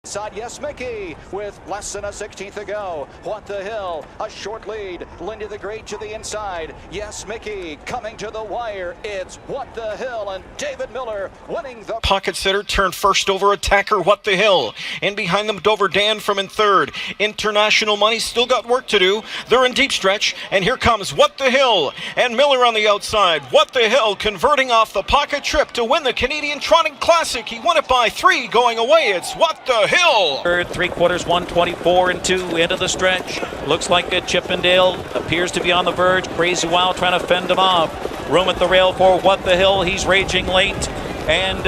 Side, yes, Mickey, with less than a 16th to go. What the Hill, a short lead. Lindy the Great to the inside. Yes, Mickey, coming to the wire. It's What the Hill and David Miller winning the pocket sitter. Turned first over attacker What the Hill. In behind them, Dover Dan from in third. International Money still got work to do. They're in deep stretch, and here comes What the Hill and Miller on the outside. What the Hill converting off the pocket trip to win the Canadian Trotting Classic. He won it by 3 going away. It's What the Hill. Third, 3/4, 124 and 2 into the stretch. Looks like a Chippendale appears to be on the verge. Crazy Wow trying to fend him off. Room at the rail for What the Hill. He's raging late. And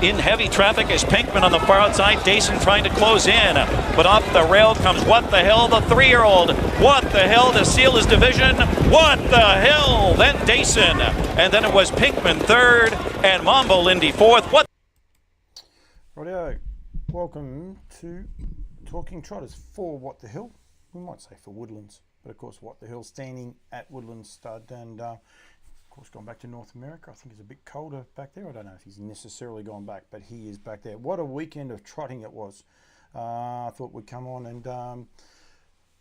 in heavy traffic is Pinkman on the far outside. Dayson trying to close in. But off the rail comes What the Hill, the 3-year-old. What the Hill to seal his division. What the Hill. Then Dayson. And then it was Pinkman third and Mambo Lindy fourth. What? Rightio. Welcome to Talking Trotters for What the Hill. We might say for Woodlands, but of course What the Hill standing at Woodlands Stud, and of course gone back to North America. I think it's a bit colder back there. I don't know if he's necessarily gone back, but he is back there. What a weekend of trotting it was. I thought we'd come on and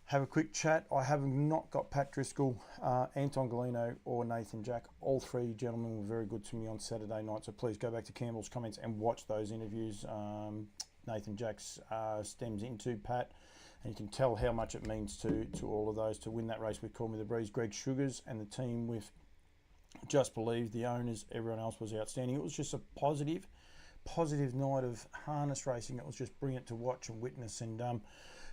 have a quick chat. I have not got Pat Driscoll, Anton Galino or Nathan Jack. All three gentlemen were very good to me on Saturday night, so please go back to Campbell's comments and watch those interviews. Nathan Jack's stems into Pat, and you can tell how much it means to all of those to win that race with Call Me the Breeze. Greg Sugars and the team with Just Believe, the owners, everyone else was outstanding. It was just a positive night of harness racing. It was just brilliant to watch and witness, and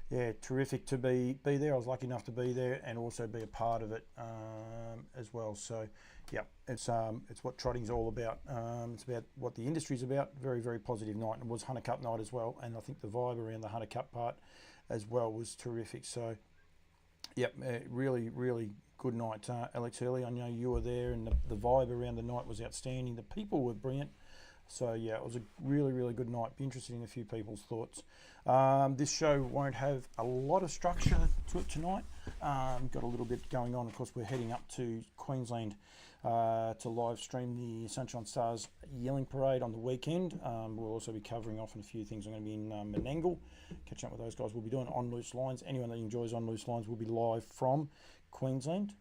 yeah, terrific to be there. I was lucky enough to be there and also be a part of it as well. So yeah, it's what trotting's all about. It's about what the industry's about. Very, very positive night. And it was Hunter Cup night as well, and I think the vibe around the Hunter Cup part as well was terrific. So yep, really, really good night. Alex Hurley, I know you were there, and the vibe around the night was outstanding. The people were brilliant. So yeah, it was a really, really good night. Be interested in a few people's thoughts. This show won't have a lot of structure to it tonight. Got a little bit going on. Of course, we're heading up to Queensland to live stream the Sunshine Stars Yelling Parade on the weekend. We'll also be covering off on a few things. I'm going to be in Menangle, catching up with those guys. We'll be doing On Loose Lines. Anyone that enjoys On Loose Lines will be live from Queensland.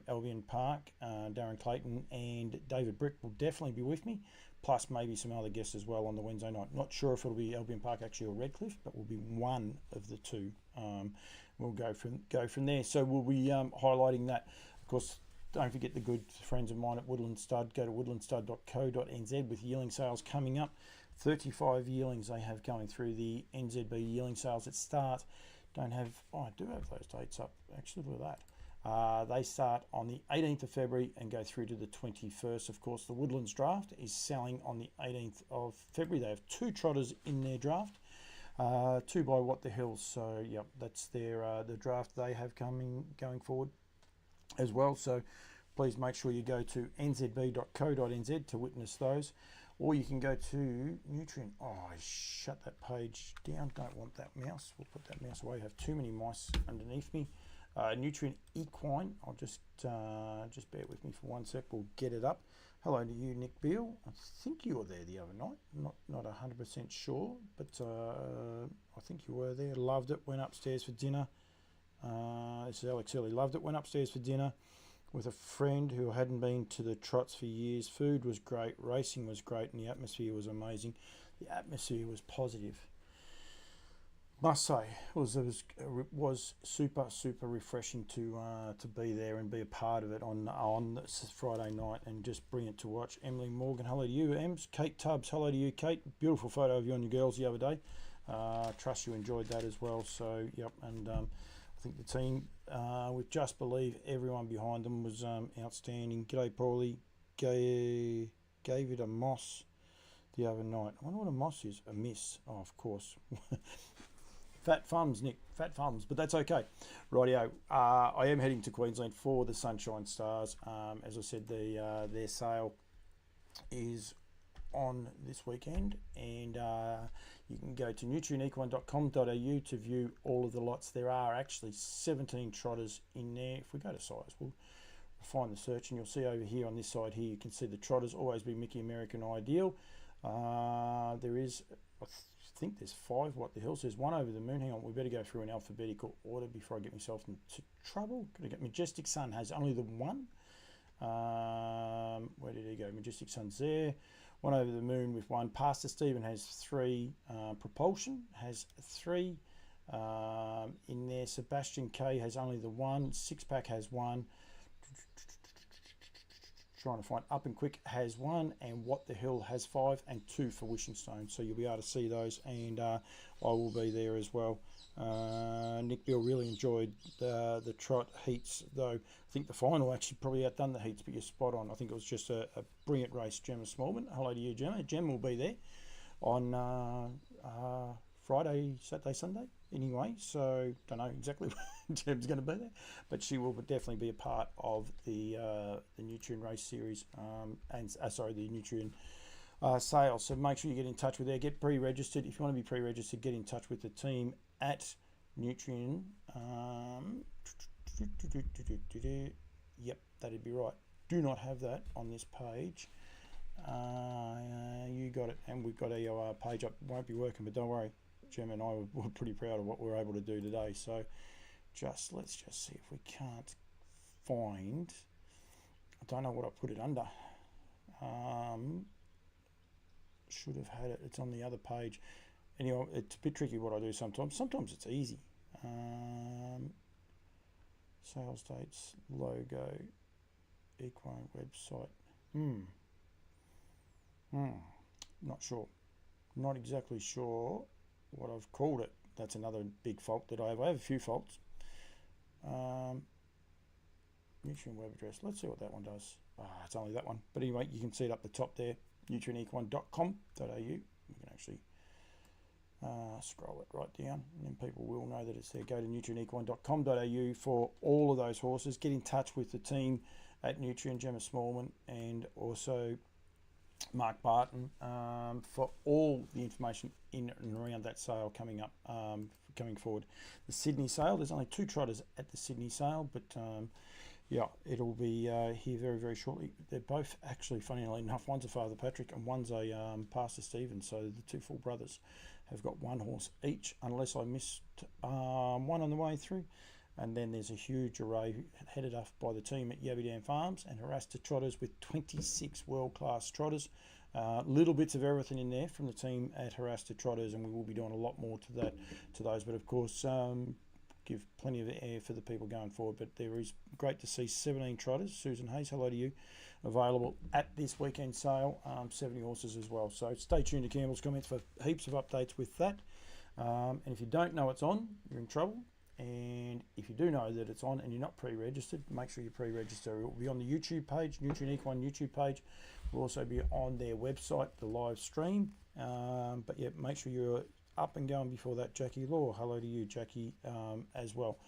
Albion Park, Darren Clayton and David Brick will definitely be with me, plus maybe some other guests as well on the Wednesday night. Not sure if it'll be Albion Park actually or Redcliffe, but will be one of the two. We'll go from there. So we'll be highlighting that. Of course, don't forget the good friends of mine at Woodlands Stud. Go to woodlandstud.co.nz with yearling sales coming up. 35 yearlings they have going through the NZB yearling sales. It starts. I do have those dates up. Actually, look at that. They start on the 18th of February and go through to the 21st. Of course, the Woodlands draft is selling on the 18th of February. They have 2 trotters in their draft, 2 by What the Hills. So, yep, that's their the draft they have going forward as well. So, please make sure you go to nzb.co.nz to witness those. Or you can go to Nutrient. Oh, I shut that page down. Don't want that mouse. We'll put that mouse away. I have too many mice underneath me. Nutrient Equine. I'll just bear with me for one sec. We'll get it up. Hello to you, Nick Beale. I think you were there the other night. Not 100% sure, but I think you were there. Loved it. Went upstairs for dinner. This is Alex Early. Loved it. Went upstairs for dinner with a friend who hadn't been to the trots for years. Food was great. Racing was great, and the atmosphere was amazing. The atmosphere was positive. Must say, it was super refreshing to be there and be a part of it on this Friday night, and just brilliant to watch. Emily Morgan, hello to you. Ems, Kate Tubbs, hello to you, Kate. Beautiful photo of you and your girls the other day. Trust you enjoyed that as well. So yep, and I think the team with Just Believe, everyone behind them was outstanding. G'day, Paulie. Gave it a moss the other night. I wonder what a moss is. A miss. Oh, of course. Fat thumbs, Nick. Fat thumbs, but that's okay. Rightio. I am heading to Queensland for the Sunshine Stars. As I said, their sale is on this weekend, and you can go to nutrienequine.com.au to view all of the lots. There are actually 17 trotters in there. If we go to size, we'll find the search, and you'll see over here on this side here, you can see the trotters. Always be Mickey American Ideal. There is, I think there's 5 What the Hills. There's one over the moon. Hang on, we better go through in alphabetical order before I get myself into trouble. Gotta get Majestic Sun has only the one. Where did he go? Majestic Sun's there. One over the moon with 1. Pastor Stephen has 3. Propulsion has 3. In there, Sebastian K has only the 1. Six Pack has 1. Trying to find Up and Quick has 1, and What the Hill has 5, and 2 for Wishing Stone. So you'll be able to see those, and I will be there as well. Nick Bill really enjoyed the trot heats, though I think the final actually probably outdone the heats, but you're spot on. I think it was just a brilliant race. Gemma Smallman, hello to you, Gemma. Gem will be there on Friday, Saturday, Sunday anyway, so don't know exactly when Gem's going to be there, but she will definitely be a part of the Nutrien race series, and sorry, the Nutrien sales. So make sure you get in touch with her, get pre-registered. If you want to be pre-registered, get in touch with the team at Nutrien. Yep, that'd be right. Do not have that on this page. You got it, and we've got our page up. Won't be working, but don't worry. Gem and I were pretty proud of what we were able to do today. So let's just see if we can't find. I don't know what I put it under. Should have had it. It's on the other page. Anyway, it's a bit tricky what I do sometimes. Sometimes it's easy. Sales dates, logo, equine website. Not sure. Not exactly sure what I've called it. That's another big fault that I have. I have a few faults. Nutrien web address. Let's see what that one does. It's only that one. But anyway, you can see it up the top there. nutrienequine.com.au. You can actually scroll it right down, and then people will know that it's there. Go to nutrienequine.com.au for all of those horses. Get in touch with the team at Nutrien, Gemma Smallman, and also Mark Barton, for all the information in and around that sale coming up, coming forward. The Sydney sale, there's only 2 trotters at the Sydney sale, but yeah, it'll be here very, very shortly. They're both actually, funnily enough, one's a Father Patrick and one's a Pastor Stephen, so the 2 full brothers have got 1 horse each, unless I missed one on the way through. And then there's a huge array headed up by the team at Yabby Dam Farms and Harasta Trotters with 26 world-class trotters. Little bits of everything in there from the team at Harasta Trotters, and we will be doing a lot more to those. But of course, give plenty of air for the people going forward. But there is great to see 17 trotters. Susan Hayes, hello to you, available at this weekend sale. 70 horses as well. So stay tuned to Campbell's Comments for heaps of updates with that. And if you don't know it's on, you're in trouble. And if you do know that it's on and you're not pre-registered, make sure you pre-register. It will be on the YouTube page, Nutrien Equine YouTube page. We'll also be on their website, the live stream. But yeah, make sure you're up and going before that. Jackie Law, hello to you, Jackie, as well.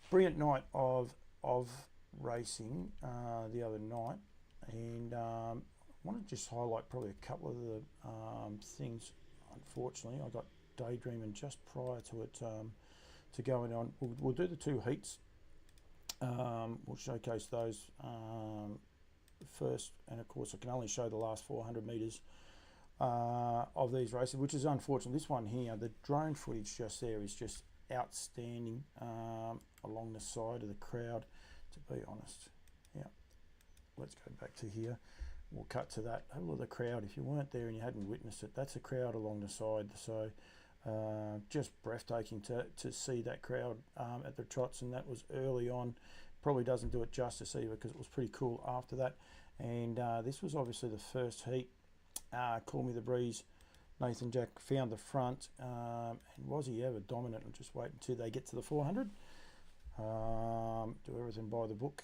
Brilliant night of racing the other night, and I want to just highlight probably a couple of the things. Unfortunately, I got daydreaming just prior to it. To going on, we'll do the 2 heats. We'll showcase those first, and of course I can only show the last 400 metres of these races, which is unfortunate. This one here, the drone footage just there is just outstanding along the side of the crowd, to be honest. Yeah, let's go back to here. We'll cut to that. Have a look at the crowd. If you weren't there and you hadn't witnessed it, that's a crowd along the side. So just breathtaking to see that crowd at the trots, and that was early on. Probably doesn't do it justice either, because it was pretty cool after that. And this was obviously the first heat. Call Me the Breeze, Nathan Jack found the front, and was he ever dominant? And just wait until they get to the 400. Do everything by the book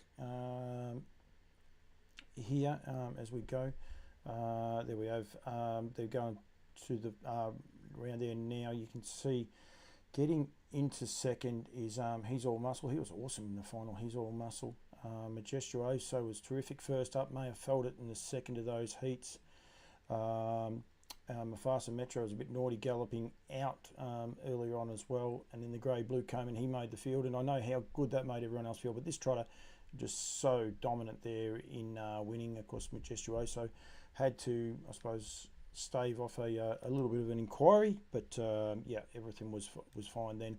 here as we go. There we have. They're going to the around there now. You can see getting into second is He's All Muscle. He was awesome in the final. He's All Muscle. Majestuoso was terrific first up. May have felt it in the second of those heats. Mufasa Metro was a bit naughty, galloping out earlier on as well, and then the grey blue came and he made the field, and I know how good that made everyone else feel, but this trotter just so dominant there in winning. Of course, Majestuoso had to, I suppose, stave off a little bit of an inquiry, but yeah, everything was fine then.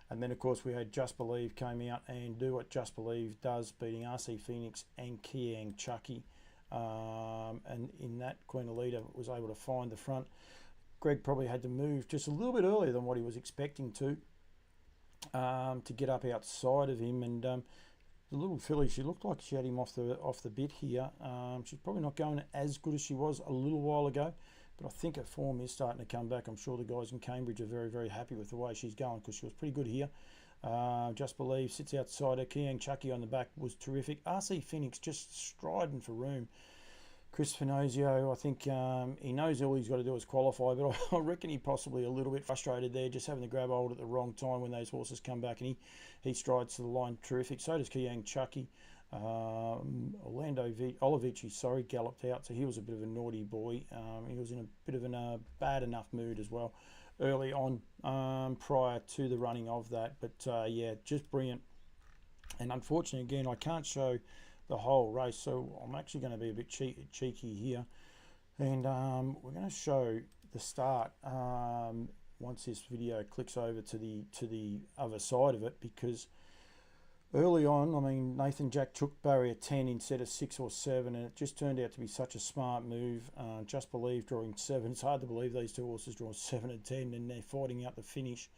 And then of course we had Just Believe came out and do what Just Believe does, beating RC Phoenix and Kiang Chucky. And in that, Queen Alita was able to find the front. Greg probably had to move just a little bit earlier than what he was expecting to get up outside of him. And the little filly, she looked like she had him off the bit here. She's probably not going as good as she was a little while ago, but I think her form is starting to come back. I'm sure the guys in Cambridge are very, very happy with the way she's going, because she was pretty good here. Just Believe sits outside her. Kiang Chucky on the back was terrific. RC Phoenix just striding for room. Chris Finozio, I think he knows all he's got to do is qualify, but I reckon he possibly a little bit frustrated there, just having the grab hold at the wrong time when those horses come back, and he strides to the line terrific. So does Kiang Chucky. Olivici, sorry, galloped out, so he was a bit of a naughty boy. He was in a bit of a bad enough mood as well early on, prior to the running of that. But yeah, just brilliant. And unfortunately, again, I can't show the whole race, so I'm actually going to be a bit cheeky here, and we're going to show the start once this video clicks over to the other side of it, because early on, I mean, Nathan Jack took barrier 10 instead of 6 or 7, and it just turned out to be such a smart move. Just Believe drawing 7. It's hard to believe these two horses draw 7 and 10, and they're fighting out the finish.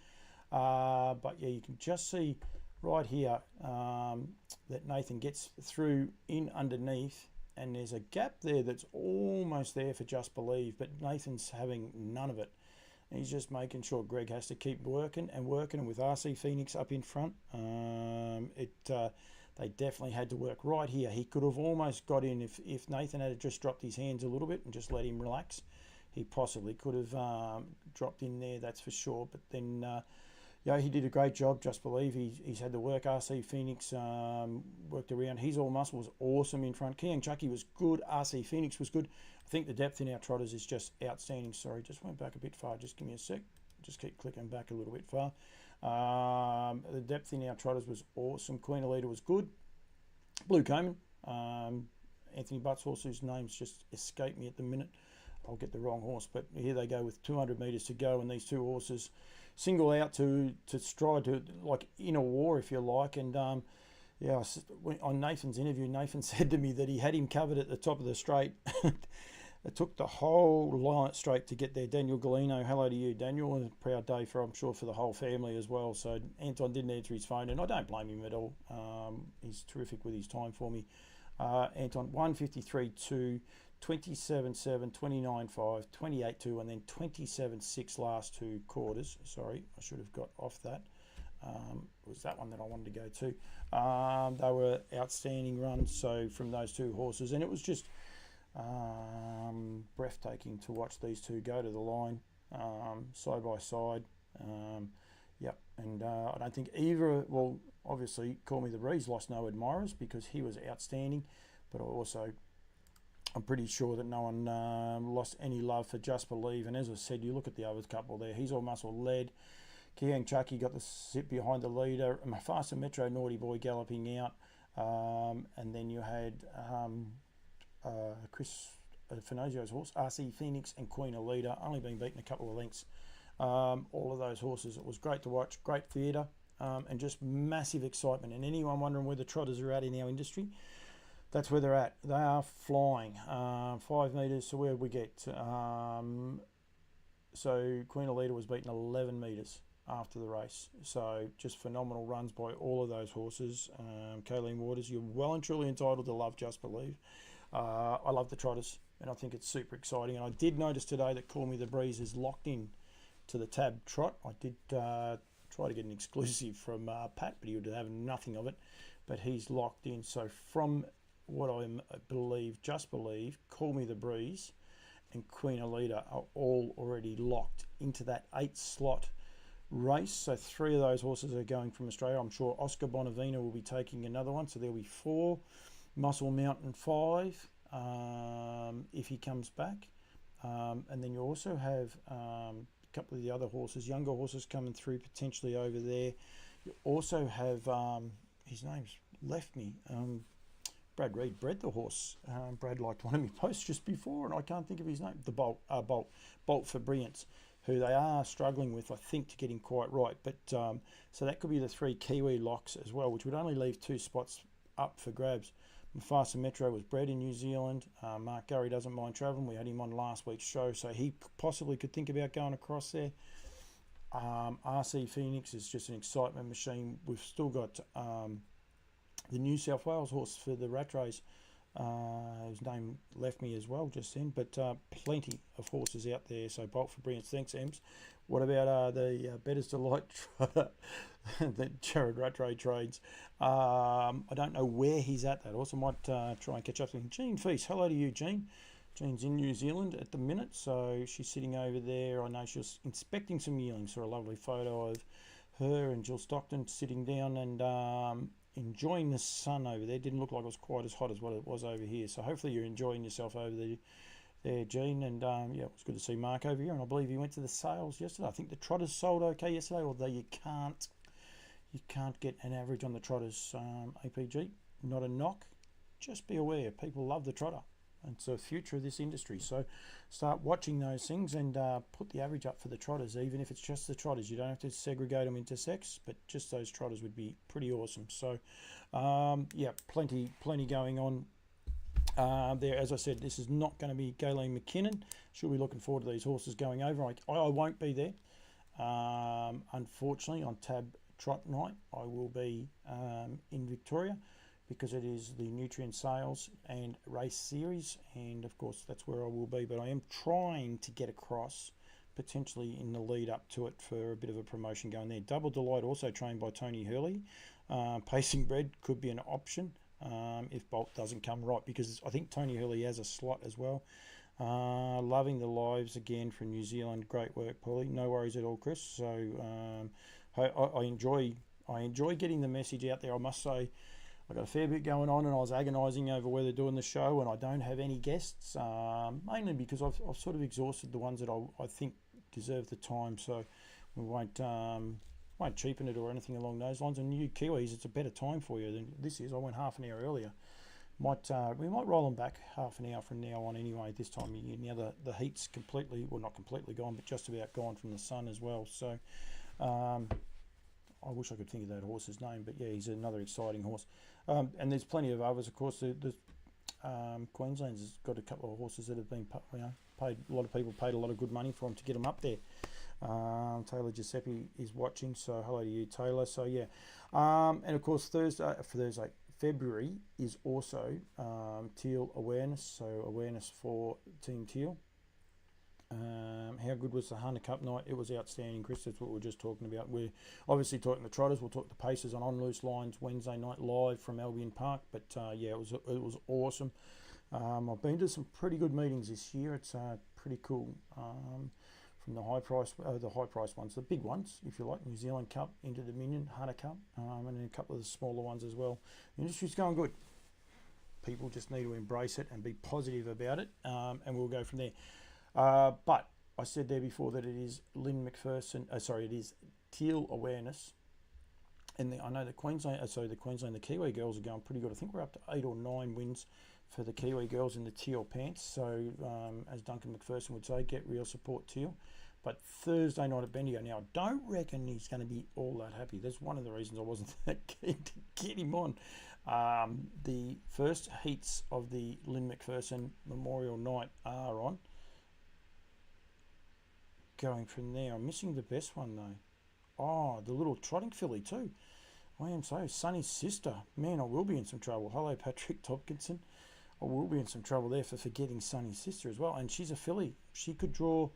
But yeah, you can just see right here that Nathan gets through in underneath, and there's a gap there that's almost there for Just Believe, but Nathan's having none of it. He's just making sure Greg has to keep working, and with RC Phoenix up in front, they definitely had to work right here. He could have almost got in if Nathan had just dropped his hands a little bit and just let him relax. He possibly could have dropped in there, that's for sure. But then, yeah, he did a great job. Just Believe he's had to work. RC Phoenix worked around. He's All Muscle was awesome in front. Kiang Chucky was good. RC Phoenix was good. I think the depth in our trotters is just outstanding. Sorry, just went back a bit far. Just give me a sec. Just keep clicking back a little bit far. The depth in our trotters was awesome. Queen Alita was good. Blue Coman, Anthony Butt's horse, whose name's just escaped me at the minute. I'll get the wrong horse, but here they go with 200 metres to go, and these two horses single out to stride to, like, in a war, if you like. And yeah, on Nathan's interview, Nathan said to me that he had him covered at the top of the straight. It took the whole line straight to get there. Daniel Galino, hello to you, Daniel. And a proud day for, I'm sure, for the whole family as well. So Anton didn't answer his phone, and I don't blame him at all. He's terrific with his time for me. Anton, 153.2, 27.7, 29.5, 28.2, and then 27.6 last two quarters. Sorry, I should have got off that. It was that one that I wanted to go to. They were outstanding runs, so from those two horses, and it was just breathtaking to watch these two go to the line side by side. Yep, and I don't think either, well, obviously Call Me the Breeze lost no admirers because he was outstanding, but I'm pretty sure that no one lost any love for Just Believe. And as I said, you look at the other couple there, He's All Muscle led. Kiang Chucky got the sit behind the leader. Faster Metro Naughty Boy galloping out. And then you had Chris Finozio's horse, RC Phoenix, and Queen Alita, only being beaten a couple of lengths. All of those horses, it was great to watch, great theatre, and just massive excitement. And anyone wondering where the trotters are at in our industry, that's where they're at. They are flying. 5 metres, so where did we get? So Queen Alita was beaten 11 metres after the race. So just phenomenal runs by all of those horses. Kayleen Waters, you're well and truly entitled to love Just Believe. I love the trotters, and I think it's super exciting. And I did notice today that Call Me the Breeze is locked in to the tab trot. I did try to get an exclusive from Pat, but he would have nothing of it. But he's locked in. So from what I believe, Just Believe, Call Me the Breeze, and Queen Alita are all already locked into that 8-slot race. So 3 of those horses are going from Australia. I'm sure Oscar Bonavina will be taking another one. So there'll be 4. Muscle Mountain 5 if he comes back. And then you also have a couple of the other horses, younger horses coming through potentially over there. You also have, his name's left me, Brad Reed bred the horse. Brad liked one of my posts just before, and I can't think of his name. The Bolt for Brilliance, who they are struggling with, I think, to get him quite right. But so that could be the 3 Kiwi locks as well, which would only leave 2 spots up for grabs. Mufasa Metro was bred in New Zealand. Mark Gurry doesn't mind travelling. We had him on last week's show, so he possibly could think about going across there. RC Phoenix is just an excitement machine. We've still got the New South Wales horse for the rat race. His name left me as well just then, but plenty of horses out there. So Bolt for Brilliance, thanks, Ems. What about the Better's Delight Trotter that Jared Rattray trades? I don't know where he's at, that horse. I might try and catch up with him. Jean Feast, hello to you, Jean. Jean's in New Zealand at the minute, so she's sitting over there. I know she was inspecting some yearlings. Saw a lovely photo of her and Jill Stockton sitting down and enjoying the sun over there. Didn't look like it was quite as hot as what it was over here. So hopefully you're enjoying yourself over there, Jean. And yeah, it was good to see Mark over here. And I believe he went to the sales yesterday. I think the Trotters sold okay yesterday, although you can't get an average on the Trotters APG. Not a knock. Just be aware, people love the Trotter. It's the future of this industry. So start watching those things and put the average up for the Trotters, even if it's just the Trotters. You don't have to segregate them into sex, but just those Trotters would be pretty awesome. So yeah, plenty going on there. As I said, this is not going to be Galen McKinnon. She'll be looking forward to these horses going over. I won't be there. Unfortunately, on Tab Trot Night, I will be in Victoria, because it is the Nutrient Sales and Race Series, and of course that's where I will be. But I am trying to get across, potentially in the lead up to it, for a bit of a promotion going there. Double Delight, also trained by Tony Hurley. Pacing Bred could be an option if Bolt doesn't come right, because I think Tony Hurley has a slot as well. Loving the lives again from New Zealand. Great work, Paulie. No worries at all, Chris. So I enjoy getting the message out there. I must say, I've got a fair bit going on, and I was agonising over whether doing the show, and I don't have any guests, mainly because I've sort of exhausted the ones that I think deserve the time, so we won't cheapen it or anything along those lines. And you Kiwis, it's a better time for you than this is. I went half an hour earlier. We might roll them back half an hour from now on anyway, this time of year. Now the heat's completely, well, not completely gone, but just about gone from the sun as well. So I wish I could think of that horse's name, but yeah, he's another exciting horse. And there's plenty of others, of course. Queensland's has got a couple of horses that have been, paid. A lot of people paid a lot of good money for them to get them up there. Taylor Giuseppe is watching, so hello to you, Taylor. So yeah, and of course February is also Teal Awareness, so awareness for Team Teal. How good was the Hunter Cup night? It was outstanding, Chris. That's what we were just talking about. We're obviously talking the Trotters. We'll talk the Pacers on Loose Lines Wednesday night live from Albion Park. But yeah, it was awesome. I've been to some pretty good meetings this year. It's pretty cool. From the high price ones, the big ones, if you like, New Zealand Cup, Inter Dominion, Hunter Cup, and then a couple of the smaller ones as well. The industry's going good. People just need to embrace it and be positive about it, and we'll go from there. But I said there before that it is Lynn McPherson. It is Teal Awareness, and I know the the Kiwi girls are going pretty good. I think we're up to 8 or 9 wins for the Kiwi girls in the Teal pants. So as Duncan McPherson would say, get real support, Teal. But Thursday night at Bendigo. Now I don't reckon he's going to be all that happy. That's one of the reasons I wasn't that keen to get him on. The first heats of the Lynn McPherson Memorial Night are on. Going from there, I'm missing the best one though. Oh, the little trotting filly too. I am so. Sunny's sister. Man, I will be in some trouble. Hello, Patrick Tompkinson. I will be in some trouble there for forgetting Sunny's sister as well. And she's a filly. She could draw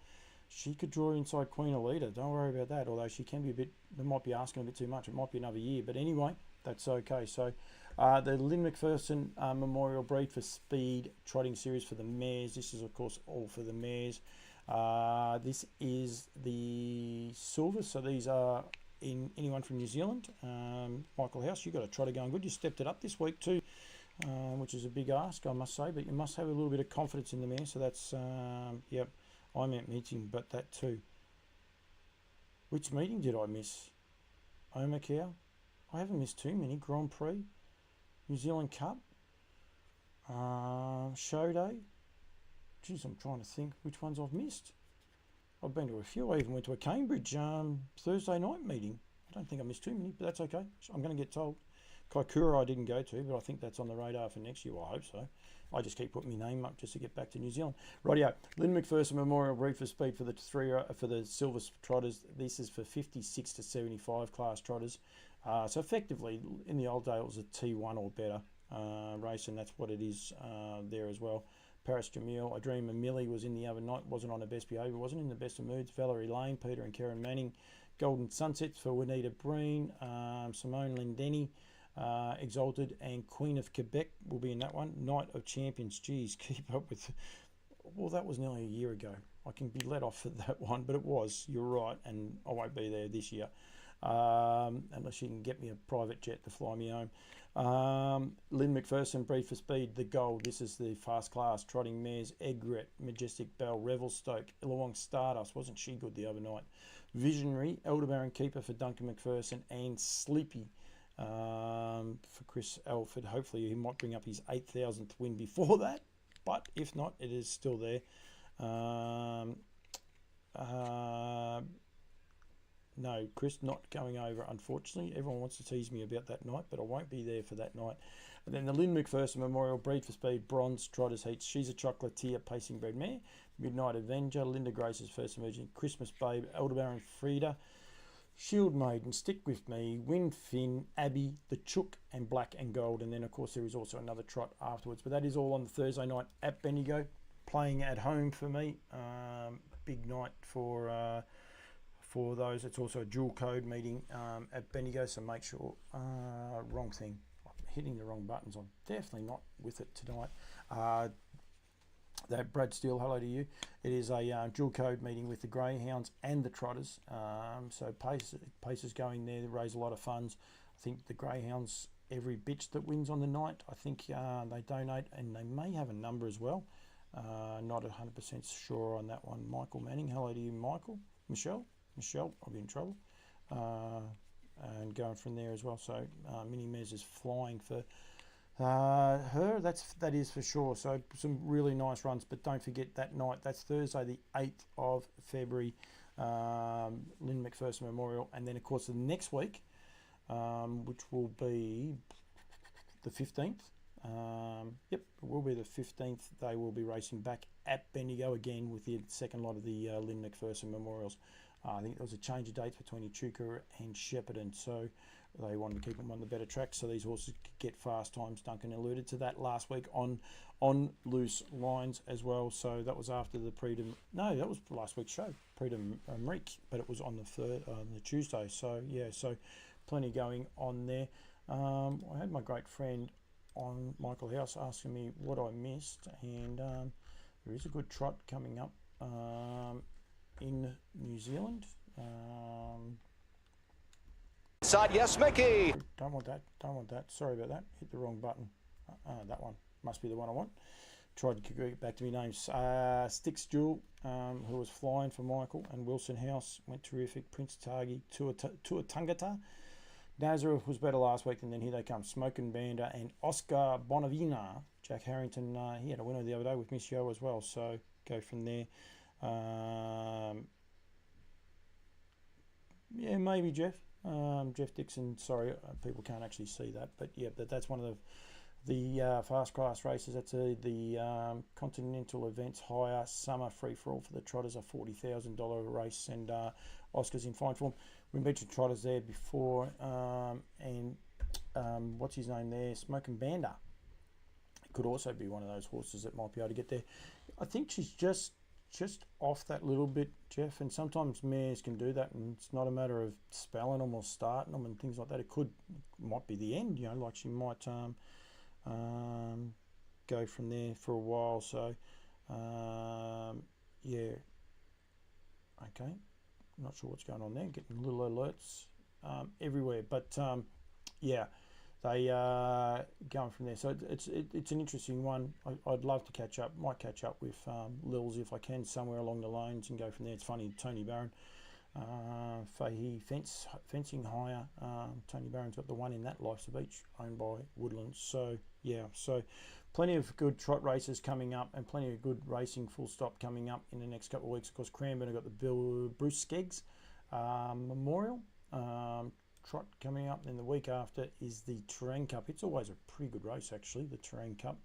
inside Queen Alida. Don't worry about that. Although she can be a bit, they might be asking a bit too much. It might be another year. But anyway, that's okay. So the Lynn McPherson Memorial Breed for Speed Trotting Series for the mares. This is, of course, all for the mares. This is the silver, so these are in anyone from New Zealand. Michael House, you got a trotter going good. You stepped it up this week too, which is a big ask, I must say, but you must have a little bit of confidence in the mare. So that's yep, I'm at meeting, but that too. Which meeting did I miss? Omakau. I haven't missed too many. Grand Prix, New Zealand Cup. Show day. Geez, I'm trying to think which ones I've missed. I've been to a few. I even went to a Cambridge Thursday night meeting. I don't think I missed too many, but that's okay. I'm going to get told. Kaikoura I didn't go to, but I think that's on the radar for next year. Well, I hope so. I just keep putting my name up just to get back to New Zealand. Rightio, Lynn McPherson Memorial Reef for Speed for the Silver Trotters. This is for 56 to 75 class Trotters. So effectively, in the old day, it was a T1 or better race, and that's what it is there as well. Paris Jamil, I Dream of Millie was in the other night, wasn't on her best behaviour, wasn't in the best of moods. Valerie Lane, Peter and Karen Manning. Golden Sunsets for Juanita Breen. Simone Lendeni, Exalted, and Queen of Quebec will be in that one. Night of Champions, geez, keep up with... Well, that was nearly a year ago. I can be let off for that one, but it was, you're right, and I won't be there this year. Unless you can get me a private jet to fly me home. Lynn McPherson, Breed for Speed, the Gold. This is the fast class. Trotting Mares, Egret, Majestic Bell, Revelstoke, Illawong Stardust. Wasn't she good the other night? Visionary, Elderbaron Keeper for Duncan McPherson, and Sleepy for Chris Alford. Hopefully he might bring up his 8,000th win before that, but if not, it is still there. No, Chris, not going over, unfortunately. Everyone wants to tease me about that night, but I won't be there for that night. And then the Lynn McPherson Memorial Breed for Speed Bronze Trotters Heats. She's a Chocolatier Pacing Bred Mare. Midnight Avenger, Linda Grace's First Emerging, Christmas Babe, Elderbaron Frida, Shield Maiden, Stick With Me, Wind Finn, Abby, The Chook, and Black and Gold. And then, of course, there is also another trot afterwards. But that is all on the Thursday night at Bendigo, playing at home for me. Big night for those. It's also a dual code meeting at Bendigo, so make sure, wrong thing, I'm hitting the wrong buttons. I'm definitely not with it tonight. That Brad Steele, hello to you. It is a dual code meeting with the Greyhounds and the Trotters. So Pace is going there to raise a lot of funds. I think the Greyhounds, every bitch that wins on the night, I think they donate, and they may have a number as well. Not 100% sure on that one. Michael Manning, hello to you, Michael. Michelle, I'll be in trouble. And going from there as well. So Minnie Mez is flying for her. That is for sure. So some really nice runs, but don't forget that night. That's Thursday, the 8th of February. Lynn McPherson Memorial, and then of course the next week, which will be the 15th. Yep, it will be the 15th. They will be racing back at Bendigo again with the second lot of the Lynn McPherson Memorials. I think there was a change of dates between Echuca and Shepparton, so they wanted to keep them on the better track so these horses could get fast times. Duncan alluded to that last week on loose lines as well. So that was after the no, that was last week's show, Prix d'Amérique, but it was on the Tuesday. So yeah, so plenty going on there. I had my great friend on Michael House asking me what I missed, and there is a good trot coming up in New Zealand. Side, yes, Mickey. Don't want that. Sorry about that. Hit the wrong button. That one must be the one I want. Tried to get back to my names. Sticks Jewel, who was flying for Michael, and Wilson House went terrific. Prince Tagi, Tua Tangata. Nazareth was better last week, and then here they come. Smokin' Banda and Oscar Bonavina. Jack Harrington, he had a winner the other day with Miss Yo as well, so go from there. Yeah, maybe Jeff. Jeff Dixon, sorry, people can't actually see that, but yeah, that's one of the fast class races. That's the Continental Events Hire Summer Free for All for the Trotters, a $40,000 race, and Oscar's in fine form. We mentioned Trotters there before, and what's his name there? Smokin' Banda could also be one of those horses that might be able to get there. I think she's just off that little bit, Jeff, and sometimes mares can do that, and it's not a matter of spelling them or starting them and things like that. It might be the end, like she might go from there for a while. So yeah, okay, not sure what's going on there, getting little alerts everywhere, but yeah, they going from there. So it's an interesting one. I'd love to might catch up with Lils if I can somewhere along the lanes and go from there. It's funny, Tony Barron, Fahey Fencing Hire. Tony Barron's got the one in that Life's a Beach, owned by Woodlands. So yeah, so plenty of good trot races coming up and plenty of good racing full stop coming up in the next couple of weeks. Of course, Cranbourne have got the Bruce Skeggs Memorial trot coming up. Then the week after is the Terrain Cup. It's always a pretty good race, actually, the Terrain Cup.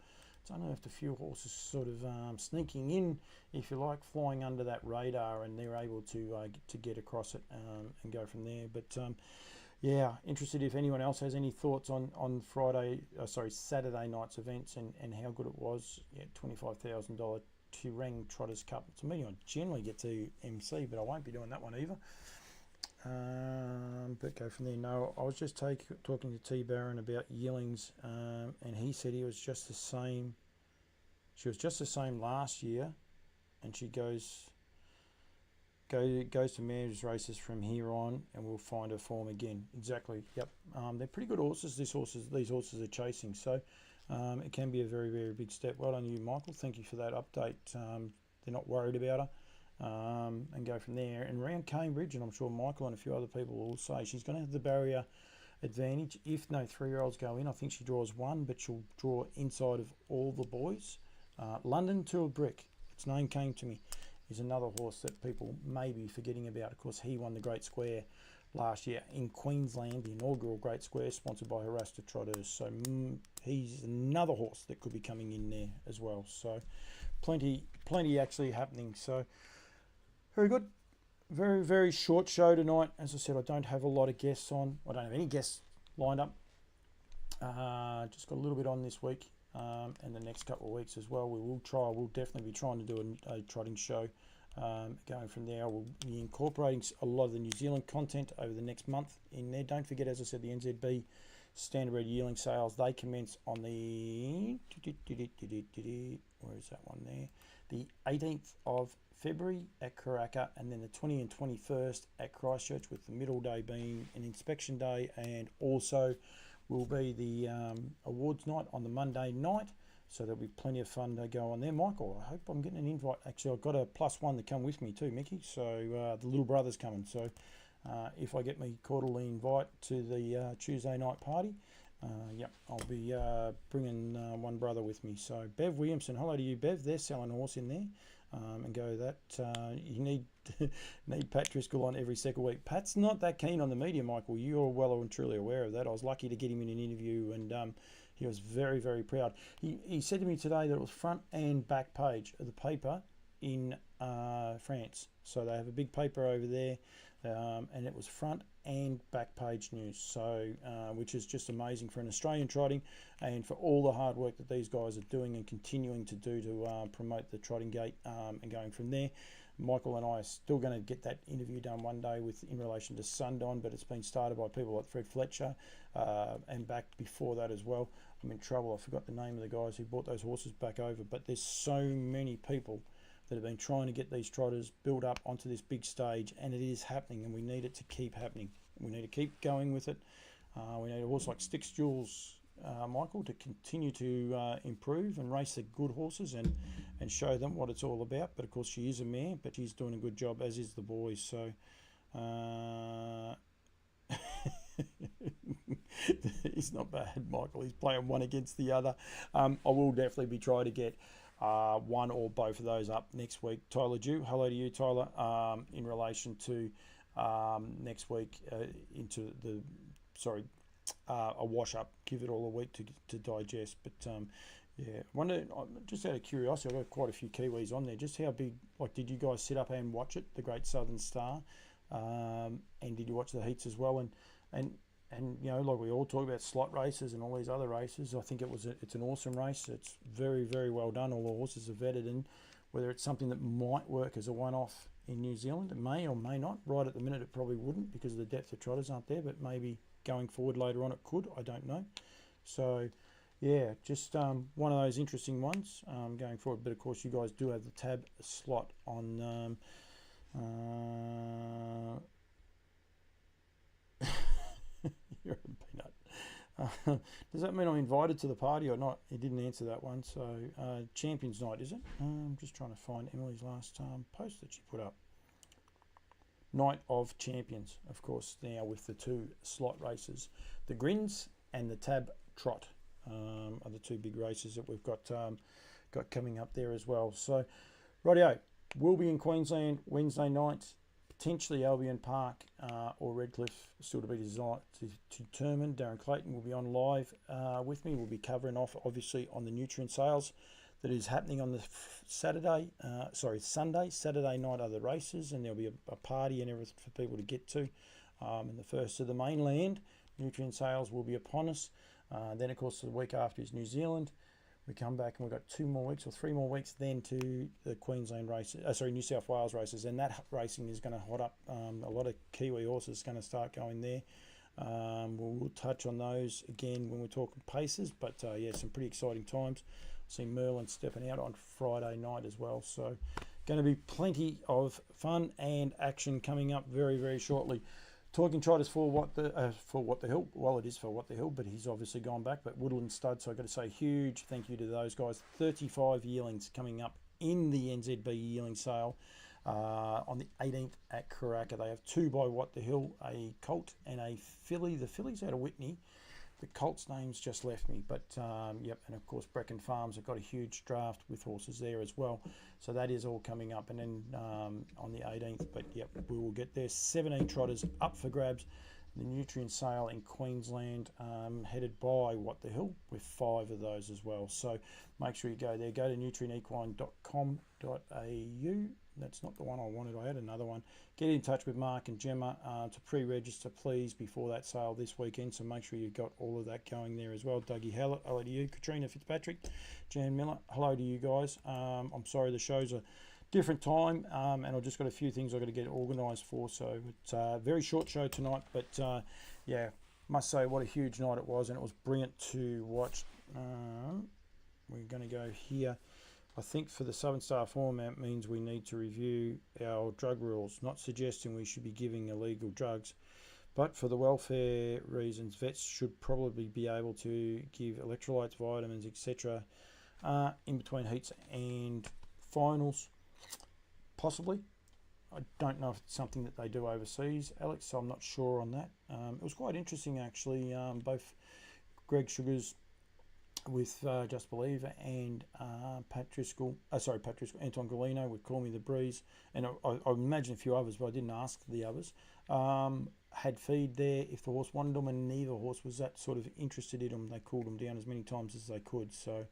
It's only after a few horses sort of sneaking in, if you like, flying under that radar, and they're able to get across it and go from there. But yeah, interested if anyone else has any thoughts on Saturday night's events and how good it was. Yeah, $25,000 Terrain Trotters Cup. It's a meeting I generally get to MC, but I won't be doing that one either. But go from there. No, I was just talking to T Barron about yearlings, and he said he was just the same. She was just the same last year, and she goes to mares races from here on, and we'll find her form again. Exactly. Yep. They're pretty good horses. These horses are chasing, so it can be a very, very big step. Well done, you, Michael. Thank you for that update. They're not worried about her. And go from there. And around Cambridge, and I'm sure Michael and a few other people will say she's going to have the barrier advantage if no 3-year-olds go in. I think she draws one, but she'll draw inside of all the boys. London to a Brick, its name came to me, is another horse that people may be forgetting about. Of course, he won the Great Square last year in Queensland, the inaugural Great Square, sponsored by Harasta Trotters. So he's another horse that could be coming in there as well. So plenty actually happening. So very good. Very, very short show tonight. As I said, I don't have a lot of guests on. I don't have any guests lined up. Just got a little bit on this week and the next couple of weeks as well. We'll definitely be trying to do a trotting show. Going from there, we'll be incorporating a lot of the New Zealand content over the next month in there. Don't forget, as I said, the NZB Standardbred yearling sales, they commence on the... Where is that one there? The 18th of February at Karaka, and then the 20th and 21st at Christchurch, with the middle day being an inspection day, and also will be the awards night on the Monday night. So there'll be plenty of fun to go on there. Michael, I hope I'm getting an invite. Actually, I've got a +1 to come with me too, Mickey. So the little brother's coming. So if I get me quarterly invite to the Tuesday night party, yep, I'll be bringing one brother with me. So Bev Williamson, hello to you, Bev. They're selling a horse in there. And go that you need Pat Driscoll on every second week. Pat's not that keen on the media, Michael. You're well and truly aware of that. I was lucky to get him in an interview, and he was very, very proud. He said to me today that it was front and back page of the paper in France. So they have a big paper over there, and it was front and back page news. So which is just amazing for an Australian trotting, and for all the hard work that these guys are doing and continuing to do to promote the trotting gate, and going from there. Michael and I are still going to get that interview done one day in relation to Sundon, but it's been started by people like Fred Fletcher, and back before that as well. I'm in trouble. I forgot the name of the guys who brought those horses back over, but there's so many people that have been trying to get these trotters built up onto this big stage, and it is happening, and we need it to keep happening. We need to keep going with it. We need a horse like Sticks Jules, Michael, to continue to improve and race the good horses and show them what it's all about. But of course, she is a mare, but she's doing a good job, as is the boys. So he's not bad, Michael. He's playing one against the other. I will definitely be trying to get one or both of those up next week. Tyler Dew, hello to you, Tyler. In relation to next week into the a wash up, give it all a week to digest. But yeah, wonder, just out of curiosity, I've got quite a few Kiwis on there. Just how big, like, did you guys sit up and watch it, the Great Southern Star, and did you watch the heats as well? And you know, like we all talk about slot races and all these other races, I think it's an awesome race. It's very, very well done. All the horses are vetted, and whether it's something that might work as a one-off in New Zealand, it may or may not. Right at the minute, it probably wouldn't, because the depth of trotters aren't there, but maybe going forward later on it could. I don't know. So yeah, just one of those interesting ones going forward. But of course, you guys do have the tab slot on you're a peanut. Does that mean I'm invited to the party or not? He didn't answer that one. So Champions Night, is it? I'm just trying to find Emily's last post that she put up. Night of Champions, of course, now with the two slot races, the Grins and the Tab Trot. are the 2 big races that we've got coming up there as well. So, rightio, we'll be in Queensland Wednesday night, potentially Albion Park or Redcliffe, still to be determined. Darren Clayton will be on live with me. We'll be covering off, obviously, on the nutrient sales that is happening on the Saturday night are the races, and there'll be a party and everything for people to get to. And the first of the mainland nutrient sales will be upon us. Then, of course, the week after is New Zealand. We come back and we've got 2 more weeks or 3 more weeks then to the Queensland races, New South Wales races, and that racing is going to hot up. A lot of Kiwi horses going to start going there. We'll touch on those again when we're talking paces, but yeah, some pretty exciting times. See Merlin stepping out on Friday night as well, so going to be plenty of fun and action coming up very, very shortly. Talking Trotters for what the hill. Well, it is for what the hill, but he's obviously gone back. But Woodlands Stud, so I've got to say huge thank you to those guys. 35 yearlings coming up in the NZB yearling sale on the 18th at Karaka. They have 2 by What the Hill, a colt and a filly. The filly's out of Whitney. The colt's name's just left me, but yep, and of course Brecon Farms have got a huge draft with horses there as well. So that is all coming up, and then on the 18th, but yep, we will get there. 17 trotters up for grabs. The nutrient sale in Queensland, headed by What the Hill, with 5 of those as well. So make sure you go there. Go to nutrienequine.com.au. That's not the one I wanted. I had another one. Get in touch with Mark and Gemma to pre-register, please, before that sale this weekend. So make sure you've got all of that going there as well. Dougie Hallett, hello to you. Katrina Fitzpatrick, Jan Miller, hello to you guys. I'm sorry the show's a different time, and I've just got a few things I've got to get organised for. So it's a very short show tonight, but yeah, must say what a huge night it was, and it was brilliant to watch. We're going to go here. I think for the Southern Star format means we need to review our drug rules, not suggesting we should be giving illegal drugs, but for the welfare reasons, vets should probably be able to give electrolytes, vitamins, etc. In between heats and finals, possibly. I don't know if it's something that they do overseas, Alex, so I'm not sure on that. It was quite interesting, actually. Both Greg Sugars with Just Believe and Anton Galino with Call Me the Breeze, and I imagine a few others, but I didn't ask the others, had feed there if the horse wanted them, and neither horse was that sort of interested in them. They cooled them down as many times as they could. So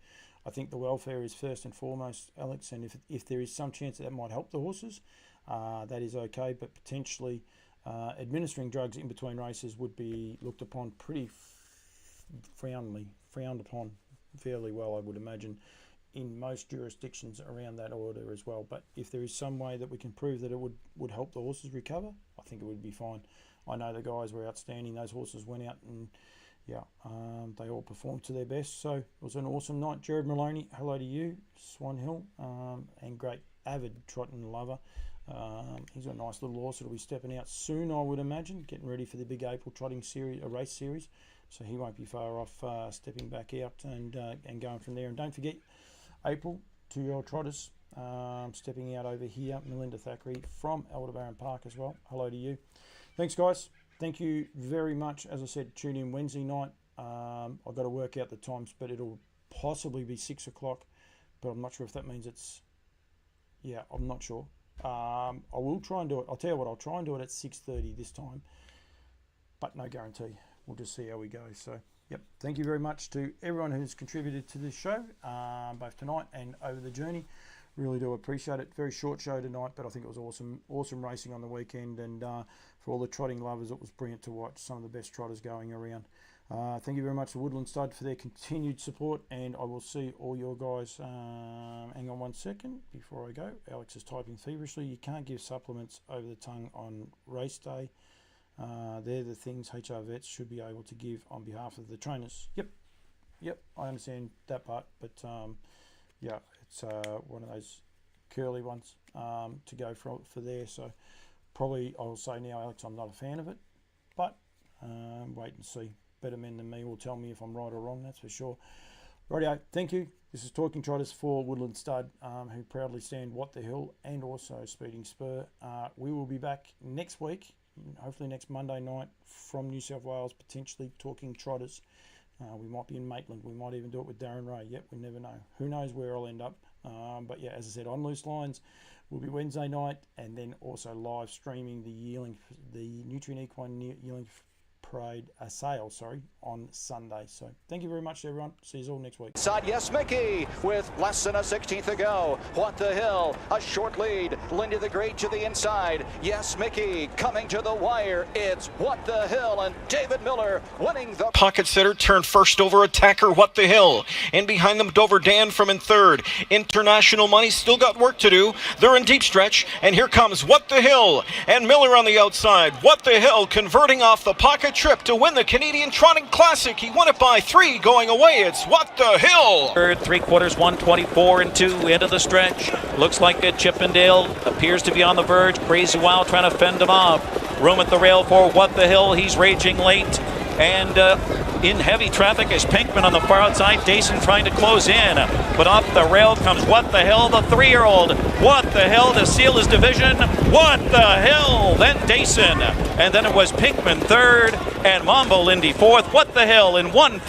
I think the welfare is first and foremost, Alex, and if there is some chance that might help the horses, that is okay, but potentially administering drugs in between races would be looked upon pretty frowned upon fairly well, I would imagine, in most jurisdictions around that order as well. But if there is some way that we can prove that it would help the horses recover, I think it would be fine. I know the guys were outstanding. Those horses went out and yeah, they all performed to their best. So it was an awesome night. Jared Maloney, hello to you. Swan Hill, and great avid trotting lover. He's got a nice little horse that'll be stepping out soon, I would imagine, getting ready for the big April trotting series, a race series. So he won't be far off stepping back out and going from there. And don't forget, April, 2-year-old trotters stepping out over here. Melinda Thackeray from Aldebaran Park as well. Hello to you. Thanks, guys. Thank you very much. As I said, tune in Wednesday night. I've got to work out the times, but it'll possibly be 6 o'clock. But I'm not sure if that means it's... Yeah, I'm not sure. I will try and do it. I'll tell you what, I'll try and do it at 6:30 this time. But no guarantee. We'll just see how we go. So, yep. Thank you very much to everyone who's contributed to this show, both tonight and over the journey. Really do appreciate it. Very short show tonight, but I think it was awesome racing on the weekend. And for all the trotting lovers, it was brilliant to watch some of the best trotters going around. Thank you very much to Woodlands Stud for their continued support, and I will see all your guys. Hang on 1 second before I go. Alex is typing feverishly. You can't give supplements over the tongue on race day. They're the things HR vets should be able to give on behalf of the trainers. Yep, I understand that part, but yeah, it's one of those curly ones to go for there. So probably I'll say now, Alex, I'm not a fan of it, but wait and see. Better men than me will tell me if I'm right or wrong, that's for sure. Rightio, thank you. This is Talking Trotters for Woodlands Stud, who proudly stand What the Hill and also Speeding Spur. We will be back next week, hopefully next Monday night, from New South Wales, potentially talking trotters We might be in Maitland. We might even do it with Darren Ray. Yep, we never know. Who knows where I'll end up. But yeah, as I said, on Loose Lines will be Wednesday night, and then also live streaming the Nutrient Equine Yearling Parade sale, on Sunday. So thank you very much, everyone. See you all next week. Side, yes, Mickey, with less than a 16th to go. What the Hill, a short lead. Lindy the Great to the inside. Yes, Mickey, coming to the wire. It's What the Hill, and David Miller winning the Pocket Sitter turned first over attacker What the Hill. And behind them, Dover Dan from in third. International Money still got work to do. They're in deep stretch, and here comes What the Hill. And Miller on the outside. What the Hill converting off the pocket trip to win the Canadian Trotting Classic. He won it by 3 going away. It's What the Hill. Third, 3/4, 124 and 2 into the stretch. Looks like a Chippendale appears to be on the verge. Crazy Wow trying to fend him off. Room at the rail for What the Hill. He's raging late. And in heavy traffic is Pinkman on the far outside. Dayson trying to close in. But off the rail comes What the Hill, the 3-year-old. What the Hill to seal his division. What the Hill. Then Dayson. And then it was Pinkman third and Mambo Lindy fourth. What the Hill in one.